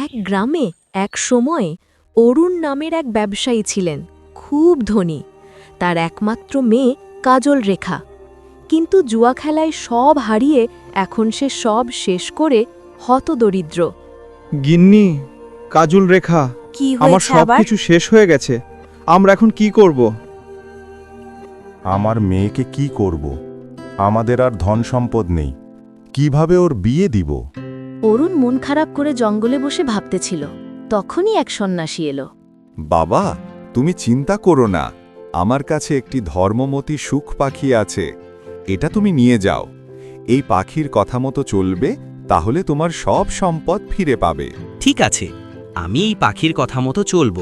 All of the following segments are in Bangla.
এক গ্রামে এক সময়ে অরুণ নামের এক ব্যবসায়ী ছিলেন, খুব ধনী। তার একমাত্র মেয়ে কাজল রেখা। কিন্তু জুয়া খেলায় সব হারিয়ে এখন সে সব শেষ করে হতদরিদ্র। গিন্নি, কাজল রেখা, কি আমার হয়েছে আবার? সবকিছু শেষ হয়ে গেছে। আমরা এখন কি করব? আমার মেয়েকে কি করব? আমাদের আর ধন সম্পদ নেই, কিভাবে ওর বিয়ে দিব? অরুণ মন খারাপ করে জঙ্গলে বসে ভাবতেছিল। তখনই এক সন্ন্যাসী এলো। বাবা, তুমি চিন্তা করো না, আমার কাছে একটি ধর্মমতী সুখ পাখি আছে, এটা তুমি নিয়ে যাও। এই পাখির কথা মতো চলবে, তাহলে তোমার সব সম্পদ ফিরে পাবে। ঠিক আছে, আমি এই পাখির কথা মতো চলব।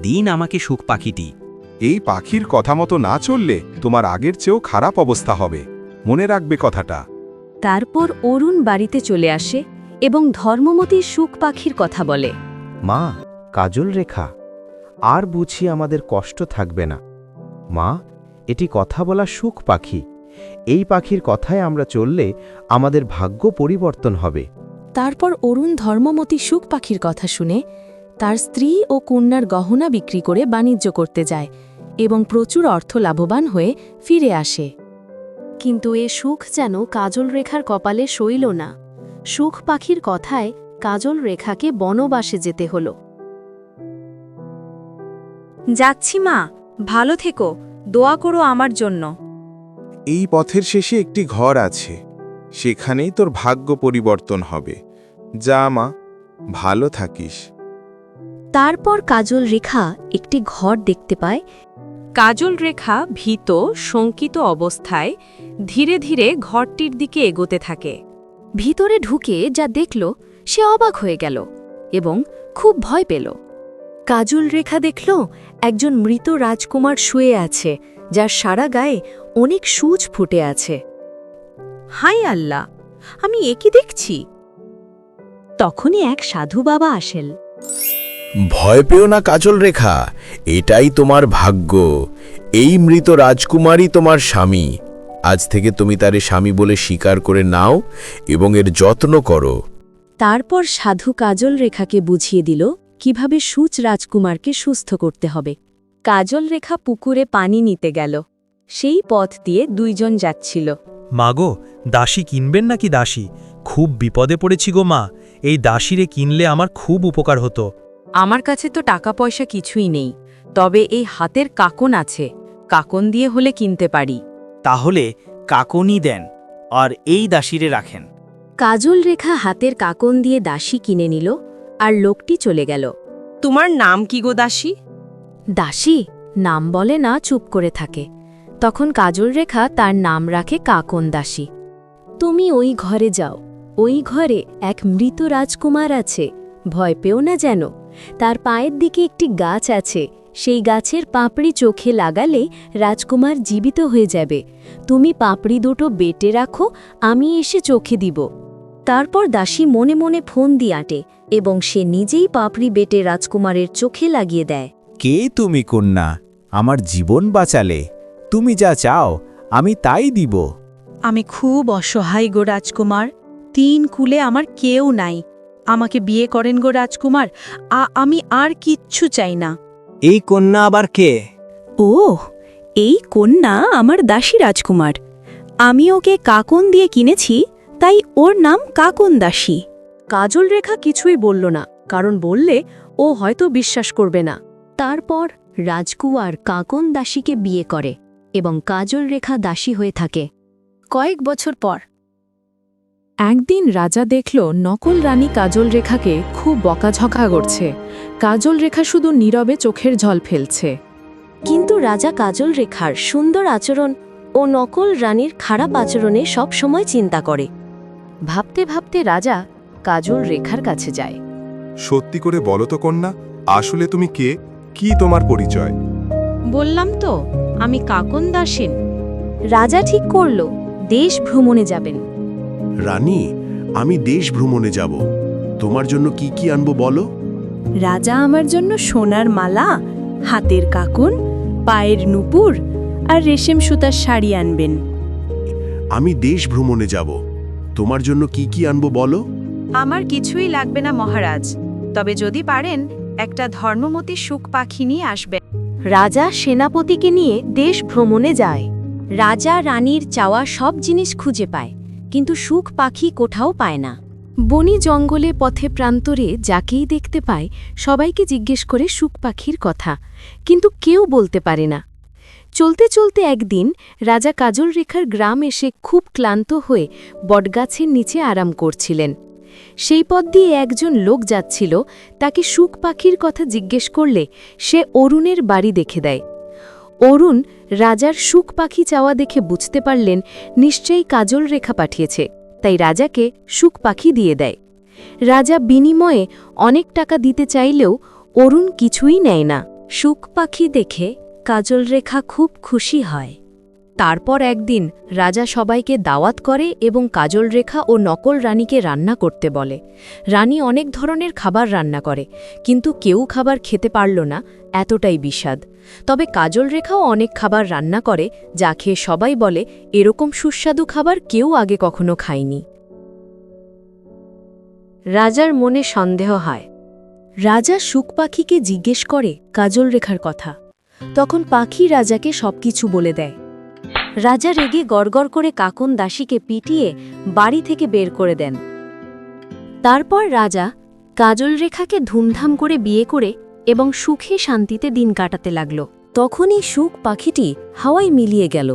দিন আমাকে সুখ পাখিটি। এই পাখির কথা মতো না চললে তোমার আগের চেয়েও খারাপ অবস্থা হবে, মনে রাখবে কথাটা। তারপর অরুণ বাড়িতে চলে আসে এবং ধর্মমতী সুখ পাখির কথা বলে। মা, কাজল রেখা, আর বুঝি আমাদের কষ্ট থাকবে না। মা, এটি কথা বলা সুখ পাখি। এই পাখির কথায় আমরা চললে আমাদের ভাগ্য পরিবর্তন হবে। তারপর অরুণ ধর্মমতী সুখ পাখির কথা শুনে তার স্ত্রী ও কন্যার গহনা বিক্রি করে বাণিজ্য করতে যায় এবং প্রচুর অর্থ লাভবান হয়ে ফিরে আসে। কিন্তু এ সুখ যেন কাজল রেখার কপালে সইল না। সুখ পাখির কথায় কাজল রেখাকে বনবাসে যেতে হল। যাচ্ছি মা, ভালো থেকো, দোয়া করো আমার জন্য। এই পথের শেষে একটি ঘর আছে, সেখানেই তোর ভাগ্য পরিবর্তন হবে। যা মা, ভালো থাকিস। তারপর কাজল রেখা একটি ঘর দেখতে পায়। কাজল রেখা ভীত শঙ্কিত অবস্থায় ধীরে ধীরে ঘরটির দিকে এগোতে থাকে। ভিতরে ঢুকে যা দেখল সে অবাক হয়ে গেল এবং খুব ভয় পেল। কাজল রেখা দেখল একজন মৃত রাজকুমার শুয়ে আছে, যার সারা গায়ে অনেক সূচ ফুটে আছে। হায় আল্লাহ, আমি একি দেখছি। তখনই এক সাধু বাবা আসেন। ভয় পেও না কাজল রেখা, এটাই তোমার ভাগ্য। এই মৃত রাজকুমারই তোমার স্বামী। আজ থেকে তুমি তারে স্বামী বলে স্বীকার করে নাও এবং এর যত্ন করো। তারপর সাধু কাজল রেখাকে বুঝিয়ে দিল কিভাবে সূচ রাজকুমারকে সুস্থ করতে হবে। কাজল রেখা পুকুরে পানি নিতে গেল। সেই পথ দিয়ে দুইজন যাচ্ছিল। মাগো, দাসী কিনবেন নাকি? দাসী, খুব বিপদে পড়েছি গো মা। এই দাসীরে কিনলে আমার খুব উপকার হতো। আমার কাছে তো টাকা পয়সা কিছুই নেই, তবে এই হাতের কাকন আছে, কাকন দিয়ে হলে কিনতে পারি। তাহলে কাকনই দেন, আর এই দাসীরে রাখেন। কাজল রেখা হাতের কাকন দিয়ে দাসী কিনে নিল আর লোকটি চলে গেল। তোমার নাম কি গো দাসী? দাসী নাম বলে না, চুপ করে থাকে। তখন কাজল রেখা তার নাম রাখে কাকন দাসী। তুমি ওই ঘরে যাও, ওই ঘরে এক মৃত রাজকুমার আছে, ভয় পেও না যেন। তার পায়ের দিকে একটি গাছ আছে, সেই গাছের পাপড়ি চোখে লাগালে রাজকুমার জীবিত হয়ে যাবে। তুমি পাপড়ি দুটো বেটে রাখো, আমি এসে চোখে দিব। তারপর দাসী মনে মনে ফোন দিয়ে আটে এবং সে নিজেই পাপড়ি বেটে রাজকুমারের চোখে লাগিয়ে দেয়। কে তুমি কন্যা? আমার জীবন বাঁচালে। তুমি যা চাও আমি তাই দিব। আমি খুব অসহায় গো রাজকুমার, 3 কুলে আমার কেউ নাই। আমাকে বিয়ে করেন গো রাজকুমার, আমি আর কিচ্ছু চাই না। এই কন্যা আবার কে? ও, এই কন্যা আমার দাসী রাজকুমার। আমি ওকে কাকন দিয়ে কিনেছি, তাই ওর নাম কাকন দাসী। কাজল রেখা কিছুই বলল না, কারণ বললে ও হয়তো বিশ্বাস করবে না। তারপর রাজকুমার কাকন দাসীকে বিয়ে করে এবং কাজল রেখা দাসী হয়ে থাকে। কয়েক বছর পর একদিন রাজা দেখল নকল রানী কাজল রেখাকে খুব বকাঝকা করছে। কাজল রেখা শুধু নীরবে চোখের জল ফেলছে। কিন্তু রাজা কাজল রেখার সুন্দর আচরণ ও নকল রানীর খারাপ আচরণে সব সময় চিন্তা করে। ভাবতে ভাবতে রাজা কাজল রেখার কাছে যায়। সত্যি করে বলো তো কন্যা, আসলে তুমি কে? কি তোমার পরিচয়? বললাম তো, আমি কাকন দাসীন। রাজা ঠিক করল দেশ ভ্রমণে যাবেন। রানী, আমি দেশ ভ্রমণে যাব। তোমার জন্য কি কি আনবো বলো? রাজা আমার জন্য সোনার মালা, হাতের কাকন, পায়ের নুপুর আর রেশম সুতার শাড়ি আনবেন। আমি দেশ ভ্রমণে যাব। তোমার জন্য কি কি আনবো বলো? আমার কিছুই লাগবে না মহারাজ, তবে যদি পারেন একটা ধর্মমতী সুখ পাখি নিয়ে আসবেন। রাজা সেনাপতিকে নিয়ে দেশ ভ্রমণে যায়। রাজা রানীর চাওয়া সব জিনিস খুঁজে পায়, কিন্তু সুখ পাখি কোথাও পায় না। বনি জঙ্গলে পথে প্রান্তরে যাকেই দেখতে পায় সবাইকে জিজ্ঞেস করে সুখ পাখির কথা, কিন্তু কেউ বলতে পারে না। চলতে চলতে একদিন রাজা কাজল রেখার গ্রাম এসে খুব ক্লান্ত হয়ে বটগাছের নিচে আরাম করছিলেন। সেই পথ দিয়ে একজন লোক যাচ্ছিল, তাকে সুখ পাখির কথা জিজ্ঞেস করলে সে অরুণের বাড়ি দেখে দেয়। অরুণ রাজার সুখ পাখি চাওয়া দেখে বুঝতে পারলেন নিশ্চয়ই কাজল রেখা পাঠিয়েছে, তাই রাজাকে সুখ পাখি দিয়ে দেয়। রাজা বিনিময়ে অনেক টাকা দিতে চাইলেও অরুণ কিছুই নেয় না। সুখ পাখি দেখে কাজল রেখা খুব খুশি হয়। তারপর একদিন রাজা সবাইকে দাওয়াত করে এবং কাজল রেখা ও নকল রানীকে রান্না করতে বলে। রানী অনেক ধরনের খাবার রান্না করে, কিন্তু কেউ খাবার খেতে পারল না, এতটাই বিস্বাদ। তবে কাজল রেখাও অনেক খাবার রান্না করে, যা খেয়ে সবাই বলে এরকম সুস্বাদু খাবার কেউ আগে কখনো খায়নি। রাজার মনে সন্দেহ হয়। রাজা সুখ পাখিকে জিজ্ঞেস করে কাজল রেখার কথা। তখন পাখি রাজাকে সবকিছু বলে দেয়। রাজা রেগে গড়গড় করে কাকন দাসীকে পিটিয়ে বাড়ি থেকে বের করে দেন। তারপর রাজা কাজল রেখাকে ধুমধাম করে বিয়ে করে এবং সুখে শান্তিতে দিন কাটাতে লাগল। তখনই সুখ পাখিটি হাওয়ায় মিলিয়ে গেল।